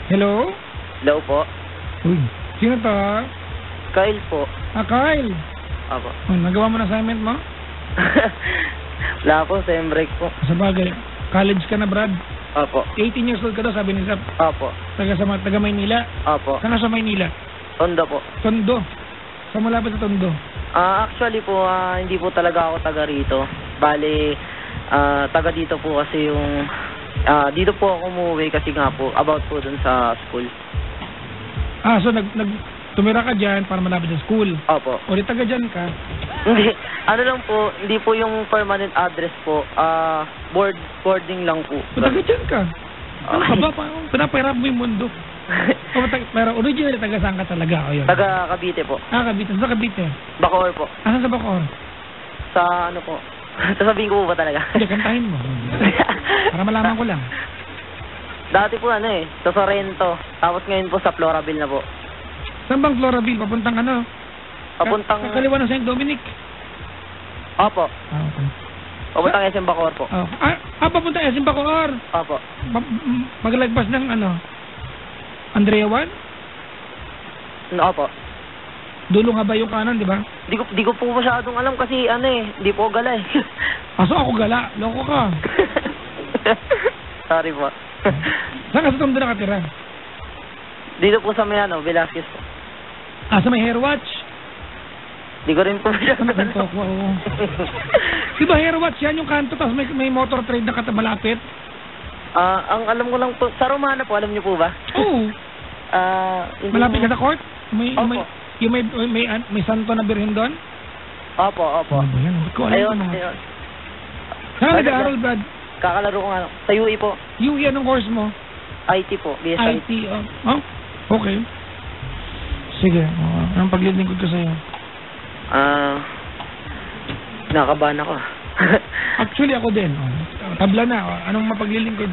Hello? Hello po. Uy, sino to? Kyle po. Kyle. Apo. Nagawa mo na assignment mo? Wala po, sa break po. Sa bagay, college ka na, Brad. Apo. 18 years old ka daw, sabi ni Zap. Apo. Taga Maynila. Apo. Saan ka sa Maynila? Tondo po. Tondo. Saan malapit sa Tondo? Actually po, hindi po talaga ako taga rito. Bale, taga dito po kasi yung... dito po ako umuwi kasi nga po, about po dun sa school. So tumira ka dyan para malapit sa school? Opo. O di taga dyan ka? Hindi, ano lang po, hindi po yung permanent address po, boarding lang po. O taga dyan ka? Ano ka ba? Pinapahirap mo yung mundo. Pero originally taga saan ka talaga? O yun? Taga Cavite po. Cavite. Sa Cavite? Bacoor po. Saan sa Bacoor? Sa ano po? Sasabihin ko po ba talaga? Hindi, kantahin mo. Para malaman ko lang. Dati po sa Sorrento. Tapos ngayon po sa Floraville na po. Saan bang Floraville? Papuntang ano? Papuntang... Kakaliwa ng St. Dominic? Opo. Okay. Papuntang SM Bacoor po. Papuntang SM Bacoor? Opo. Maglagpas ng ano? Andrea 1? Opo. Dulo nga ba yung kanan, di ba? Di ko po masyadong alam kasi hindi po gala eh. So ako gala? Loko ka. Sorry po. Saan ka sa Tondo nakatira? Dito po sa may Velasquez po. Sa may Hairwatch? Di ko rin po masyadong alam. Di ba Hairwatch yan yung kanto tapos may motor trade na malapit? Ang alam ko lang po, sa Romana po, alam niyo po ba? Oo. Malapit ka sa court? May santo na birhen doon? Opo. Ano ba yan? Hindi ko alam. Ayun. Saan nag-aaral, Brad? Kakalaro ko nga. Sa UE po. UE, anong course mo? IT po. BS IT. Okay. Sige. Anong paglilingkod ko sa'yo? Nakabahan ako. Actually, ako din. Tabla na. Anong mapaglilingkod?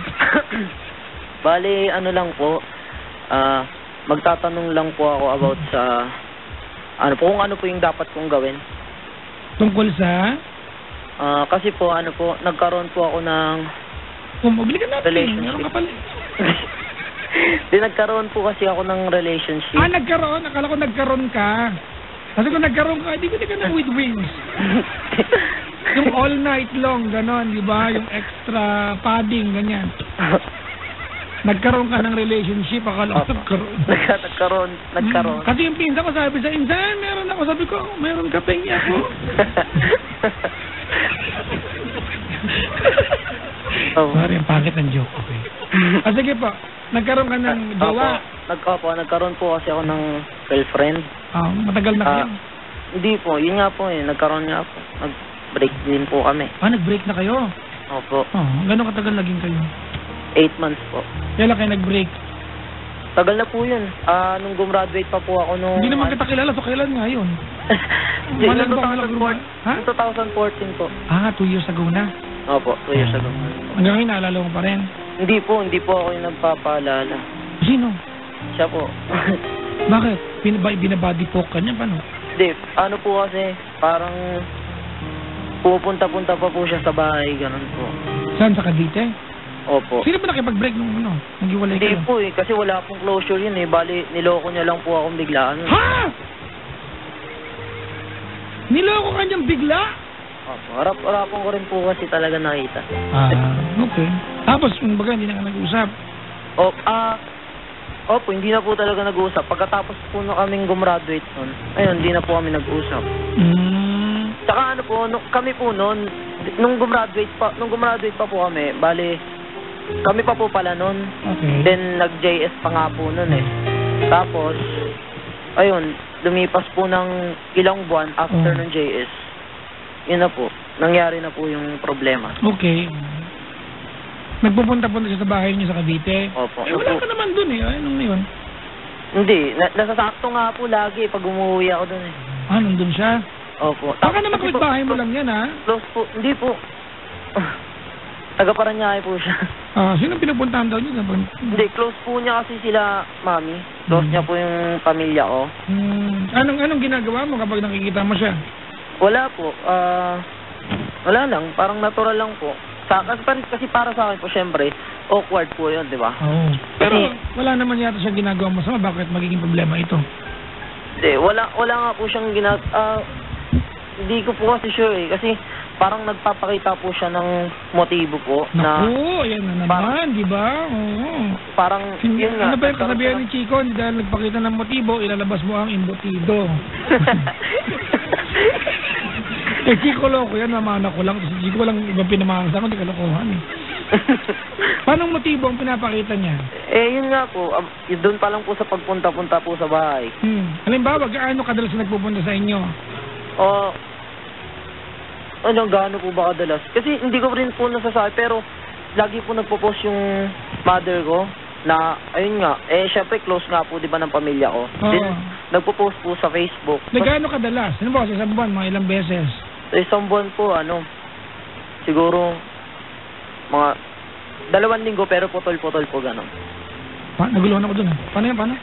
Bale, ano lang po. Magtatanong lang po ako about sa... kung ano po yung dapat kong gawin. Tungkol sa? Kasi po, nagkaroon po ako ng... Mabili ka natin. Relationship. Meron ka pala. Nagkaroon po kasi ako ng relationship. Nagkaroon? Akala ko nagkaroon ka. Kasi kung nagkaroon ka, di ka na with wings. Yung all night long, ganon, di ba? Yung extra padding, ganyan. Nagkaroon ka ng relationship, akala ko nagkaroon. Nagkaroon. Kasi yung pinsa ko sabi sa insan, meron ako. Sabi ko, meron ka pengi ako. Sorry, ang pangit ng joke. Okay. Sige po, nagkaroon ka ng jowa? Nagkaroon po kasi ako ng girlfriend. Matagal na kayo? Hindi po, yun nga po nagkaroon nga po. Nag-break din po kami. Nag-break na kayo? Opo. Gano'ng katagal naging kayo? 8 months po. Kailan kayo nag-break? Tagal na po yun. Nung gumraduate pa po ako nung... Hindi naman kita kilala, so kailan nga yun? Noong 2014 po. 2 years ago na? Opo, 2 years ago. Hanggang ngayon, naalala mo pa rin? Hindi po ako yung nagpapaalala. Sino? Siya po. Bakit? Binabody poke ka niya? Paano? Hindi, po kasi, parang pupunta-punta pa po siya sa bahay, ganun po. Saan? Sa Cavite? Opo. Sino ba nakipag-break nung nag-iwalay kayo? Hindi po kasi wala pong closure yun Bali, niloko niya lang po akong biglaan. Ha? Niloko ka niyang bigla? Opo, harap-harapan ko rin po kasi talaga nakita. Okay. Tapos, kumbaga, hindi na ka nag-usap? Opo, hindi na po talaga nag-uusap. Pagkatapos po na kaming gumraduate nun, ayun, hindi na po kami nag-usap. Tsaka kami po nun, nung gumraduate pa po kami, bali, kami pa po pala nun. Okay. Then, nag-JS pa nga po nun Tapos, ayun, lumipas po ng ilang buwan after ng JS. Yun na po, nangyari na po yung problema. Okay. Nagpupunta-punta siya sa bahay niyo sa Cavite? Opo. Wala ka naman dun Anong yun? Hindi. Nasasakto nga po lagi pag umuwi ako dun nandun siya? Opo. Baka naman kapit-bahay mo lang yan, Close po. Hindi po. Taga-Paranaque po siya. Sino pinupuntahan daw niyo? Hindi, close po niya kasi sila, mami. Close niya po yung pamilya ko. Anong ginagawa mo kapag nakikita mo siya? Wala po. Wala lang. Parang natural lang po. Kasi para sa akin po, syempre, awkward po yun, di ba? Oo. Pero wala naman yata siya ginagawa masama. Bakit magiging problema ito? Hindi, wala nga po siyang hindi ko po kasi sure eh. Kasi parang nagpapakita po siya ng motibo po. Naku, ayan na naman, di ba? Oo. Parang, yun nga. Ano ba yung kasabihan ni Chico? Dahil nagpakita ng motibo, ilalabas mo ang imbutido. Chico loko yan, mamana ko lang. Kasi Chico lang ibang pinamahang sa akin, di kalokohan eh. Paano motibo ang pinapakita niya? Yun nga po. Doon pa lang po sa pagpunta-punta po sa bahay. Halimbawa, gaano kadalas nagpupunta sa inyo? Gaano po ba kadalas? Kasi hindi ko rin po nasasabi, pero lagi po nagpo-post yung mother ko na, ayun nga, syempre close nga po, di ba, ng pamilya ko. Then, nagpo-post po sa Facebook. Gaano kadalas? Ano ba kasi sa buwan, mga ilang beses? Sa isang buwan po, siguro, mga 2 linggo, pero putol-putol po, gano'n. Naguluhan ako dun. Paano yan? Paano?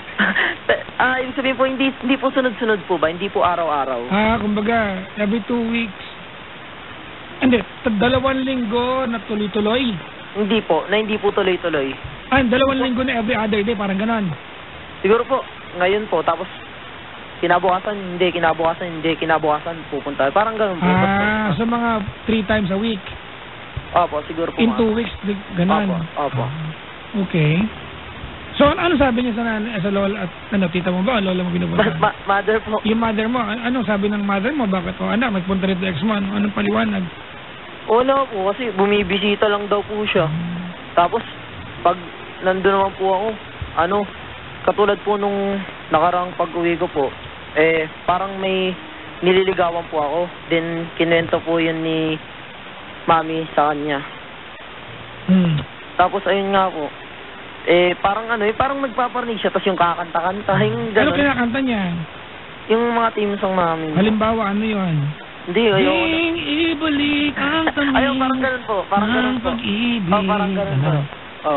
Ibig sabihin po, hindi po sunod-sunod po ba? Hindi po araw-araw. Kumbaga, every 2 weeks. Hindi, 2 linggo na tuloy-tuloy. Hindi po tuloy-tuloy. 2 linggo na every other day, parang ganon. Siguro po, ngayon po, tapos kinabukasan, kinabukasan, pupunta. Parang ganon po. So mga 3 times a week. Opo, siguro po. In 2 weeks, ganon. Opo. Okay. So, ano sabi niya sa lola at tita mo ba? Lola mo binubutan? Mother po. Yung mother mo, ano sabi ng mother mo? Bakit anak, magpunta rito ex mo? Anong paliwanag? Wala po, kasi bumibisita lang daw po siya. Tapos, pag nandun naman po ako, katulad po nung nakarang pag-uwi ko po, parang may nililigawan po ako. Then, kinuwento po yun ni mami sa kanya. Tapos, ayun nga po, parang nagpaparnig siya, tapos yung kakanta-kanta, yung gano'n. Ano kinakanta niya? Yung mga team song namin. Halimbawa, ano yun? Hindi, ayoko. Ding ibalik ang tamis. Ayaw, parang gano'n po. Parang gano'n po. Pag-ibig. Parang gano'n po.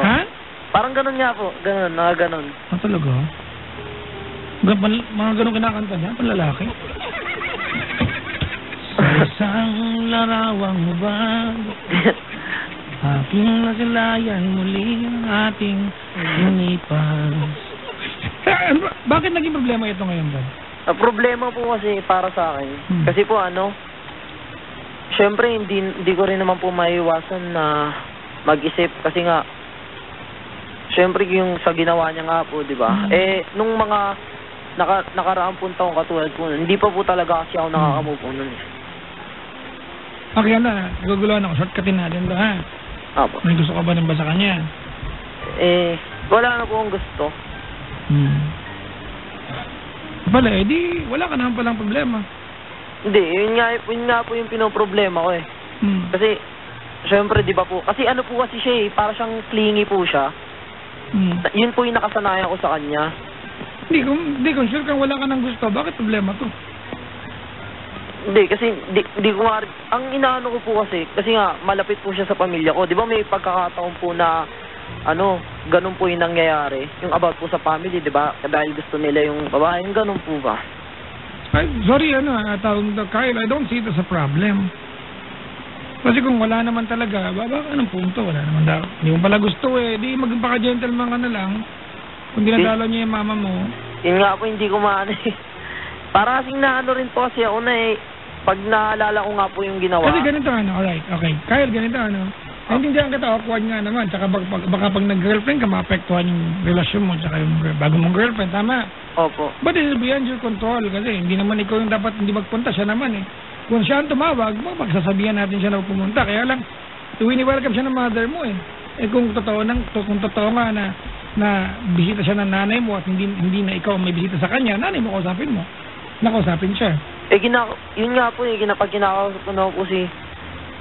Ha? Parang gano'n nga po. Gano'n, gano'n. Talaga? Mga gano'n kinakanta niya? Panlalaki? Sa isang larawang hubad, aking nasilayan muli ang ating lumipas. Bakit naging problema ito ngayon ba? Problema po kasi para sa akin. Kasi po syempre hindi ko rin naman po maiiwasan na mag-isip kasi nga syempre yung sa ginawa niya nga po, di ba? Nung mga nakaraang pong taong katulad po nun, hindi pa po talaga kasi ako nakakamove on nun. Okay na, naguguluhan ako. Shortcutin natin ba, ha? Apo. May gusto ka ba nang ba sa kanya? Wala na po akong gusto. Pala, di wala ka naman palang problema. Hindi, yun nga po yung pinoproblema ko eh. Kasi, syempre, di ba po, kasi ano po kasi siya para siyang clingy po siya. Yun po yung nakasanayan ko sa kanya. Hindi, kung sure kang wala ka ng gusto, bakit problema to? Hindi, kasi di ko nga, ang inaano ko po kasi nga malapit po siya sa pamilya ko. Di ba may pagkakataon po na ganun po yung nangyayari. Yung about po sa family, di ba? Dahil gusto nila yung babae, yung ganun po ba? Sorry, Kyle, I don't see it as a problem. Kasi kung wala naman talaga, baka anong punto? Wala naman daw. Hindi mo pala gusto di magpaka-gentleman ka na lang. Kung dinadalo niya yung mama mo. Yun nga po, hindi ko maano Para kasing naano rin po kasi ako pag naalala ko nga po yung ginawa. Kasi ganito alright, okay. Kyle, ganito Naintindihan kita, awkward nga naman. Tsaka baka pag nag-girlfriend ka, maapektuhan yung relasyon mo, tsaka yung bago mong girlfriend, tama? Opo. But it is beyond your control kasi hindi naman ikaw yung dapat hindi magpunta, siya naman Kung siya ang tumawag, magsasabihan natin siya na pumunta. Kaya lang, welcome siya ng mother mo kung totoo nga na bisita siya ng nanay mo at hindi na ikaw may bisita sa kanya, nanay mo kausapin mo. Nakausapin siya. Yun nga po pag kinakausap ko na po si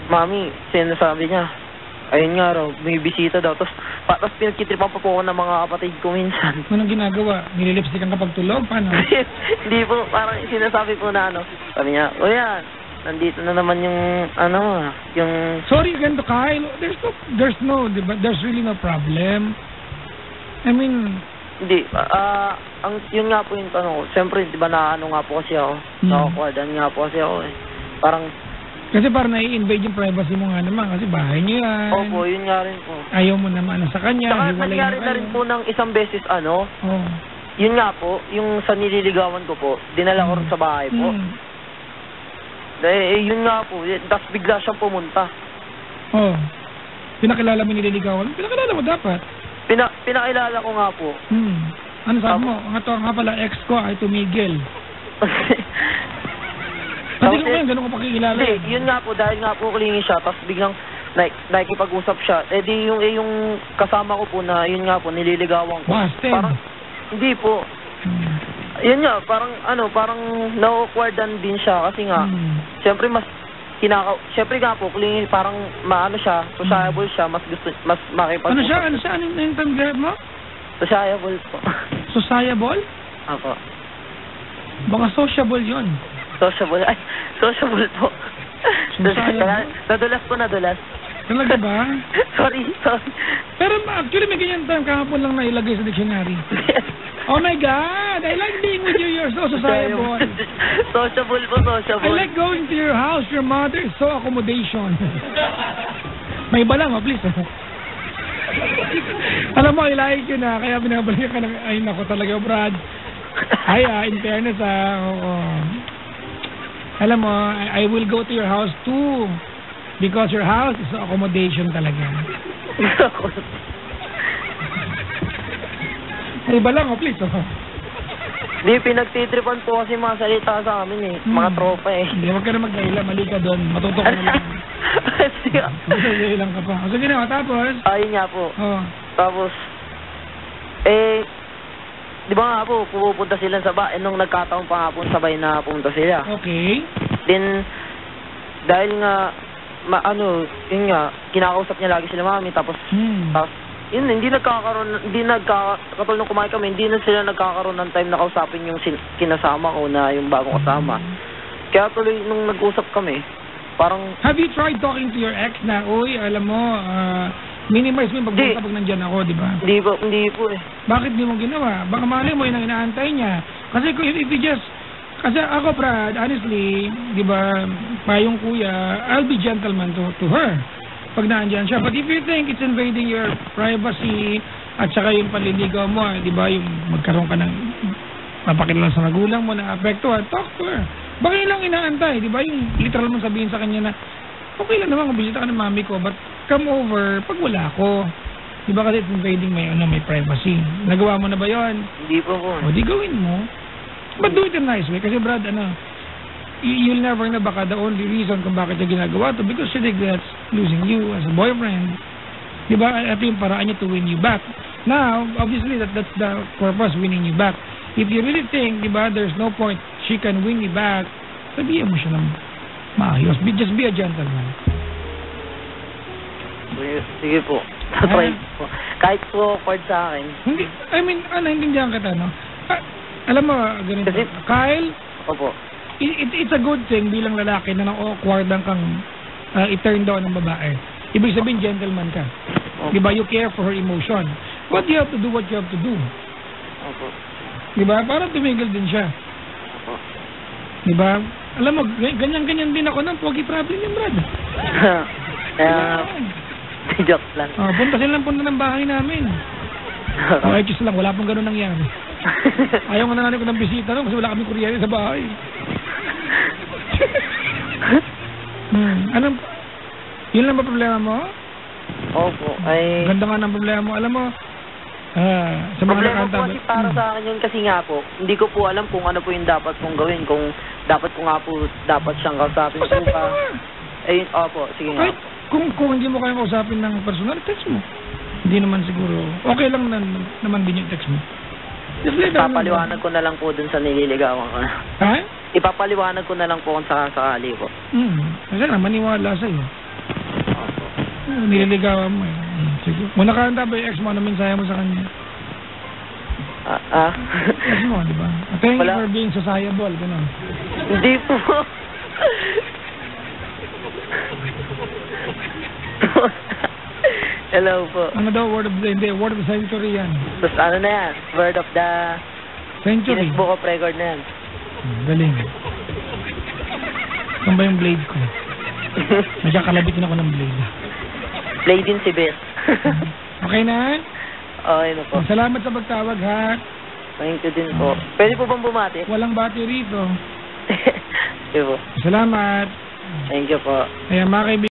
Mami, sinasabi niya, ayun nga raw, may bisita daw. Tapos pinagkitripan pa po ako ng mga kapatid ko minsan. Anong ginagawa? Nililipstikan kapag tulog? Paano? Hindi po, parang sinasabi po na sabi niya, yan, nandito na naman yung, yung... Sorry again to Kyle, there's really no problem. I mean... Hindi, yun nga po yung tanong ko. Siyempre, di ba nga po kasi ako, nakakwardan nga po kasi ako Parang, Kasi parang nai-invade yung privacy mo nga naman kasi bahay niyo yan. Opo, yun nga rin po. Ayaw mo naman sa kanya. Saka hiwalay nangyari na kayo. rin po ng isang beses Oh. yun nga po, yung sa nililigawan ko po, dinala ko rin sa bahay po. Yun nga po, tapos bigla siyang pumunta. Oh. Pinakilala mo nililigawan? Pinakilala mo dapat. Pinakilala ko nga po. Ano sabi mo? Nga pala, ex ko ay tumigil. Kasi ko ngayon, ganun ko pakikilala. Hindi, yun nga po, dahil nga po klingi siya, tapos biglang nakikipag-usap siya. Yung kasama ko po na, yun nga po, nililigawan ko. Busted. Parang, hindi po. Yun nga, parang na-awkwardan din siya kasi nga, siyempre siyempre nga po, klingi, parang maano siya, sociable siya, mas makipag-usap. Ano siya? Ano yung term mo? Sociable po. Sociable? Apo. Baka sociable yun. Sociable po. Nadulas. Talaga ba? Sorry. Pero actually may ganyan term kahapon lang nailagay sa dictionary. Oh my God! I like being with you. You're so sociable. Sociable po. I like going to your house. Your mother is so accommodation. May iba lang, please. Alam mo, I like you na. Kaya binabalik ka ng, ay nako talaga, Brad. Ay, in fairness, alam mo, I will go to your house too. Because your house is accommodation talaga. Ay, iba lang, please. Di, pinagtitripan po kasi mga salita sa amin mga tropa Hindi, wag ka na mag-gaila, mali ka doon. Matuto ka na lang. Mag-gaila ka pa. O sige na, tapos? Ayun nga po. Tapos, di ba nga po, pupunta sila sa bahay. Nung nagkataon pa nga po, sabay na pumunta sila. Okay. Then, dahil nga, yun nga, kinakausap niya lagi sila mami, tapos, yun, hindi katulad nung kumain kami, hindi na sila nagkakaroon ng time na kausapin yung kinasama ko na yung bagong kasama. Kaya tuloy, nung nag-usap kami, parang... Have you tried talking to your ex na, uy, alam mo, minimize mo yung pagpunta pag nandyan ako, di ba? Hindi po eh. Bakit di mo ginawa? Baka mali mo yun ang inaantay niya. Kasi if you just... Kasi ako, Brad, honestly, di ba, payong kuya, I'll be gentleman to her pag naandyan siya. But if you think it's invading your privacy at saka yung panliligaw mo, di ba, yung magkaroon ka ng mapakilala sa magulang mo na apektuhan, talk to her. Baka yun lang inaantay, di ba, yung literal mo sabihin sa kanya na, okay lang naman, mabisita ka ng mami ko, but come over pag wala ko. Di ba kasi it's invading my privacy. Nagawa mo na ba yun? Hindi po po. O, di gawin mo. But do it in a nice way. Kasi Brad, you'll never know baka the only reason kung bakit niya ginagawa to because she regrets losing you as a boyfriend. Di ba? Ito yung paraan niya to win you back. Now, obviously, that's the purpose, winning you back. If you really think, di ba, there's no point she can win you back, sabihin mo siya ng maayos. Just be a gentleman. Sige po. Try po. Kahit po awkward sa akin. Hindi, I mean, naintindihan kita, no? Alam mo, ganito. Kasi, Kyle, opo. It's a good thing bilang lalaki na awkward kang i-turn down ng babae. Ibig sabihin, gentleman ka. Okay. Diba? You care for her emotion. But you have to do what you have to do. Opo. Diba? Para tumigil din siya. Opo. Diba? Alam mo, ganyan-ganyan din ako ng pogi problem yung Brad. Joke lang. Punta ng bahay namin. Just lang, wala pong ganun nangyari. Ayaw nga namin ko ng bisita no, kasi wala kaming kuryente sa bahay. Yun lang ba problema mo? Opo, ay... Ganda nga ng problema mo. Alam mo, sa mga problema po kasi para sa akin yun kasi nga po, hindi ko po alam kung ano po yung dapat kong gawin, kung dapat ko nga po, dapat siyang kausapin po ka. Ayun, opo, sige nga. Kahit kung hindi mo kayang kausapin ng personal, text mo. Hindi naman siguro, okay lang naman din yung text mo. Ipapaliwanag ko na lang po dun sa nililigawan ko. Ha? Ipapaliwanag ko na lang po kung sakali po. Kasi na, maniwala sa'yo. Opo. Nililigawan mo eh. Sige. Muna ka handa ba yung ex mo? Ano mensahe mo sa kanya? Ex mo, di ba? Thank you for being sociable. Ganun. Hindi po. Hello po. Ano daw, word of the century yan. Tapos ano na yan? Word of the century. Guinness Book of Record na yan. Galing. Saan ba yung blade ko? Nagkakalabit din ako ng blade. Play din si Beth. Okay na? Okay na po. Salamat sa pagtawag, ha? Thank you din po. Pwede po bang bumati? Walang battery rito. Sige po. Salamat. Thank you po. Ayan, mga kaibigan.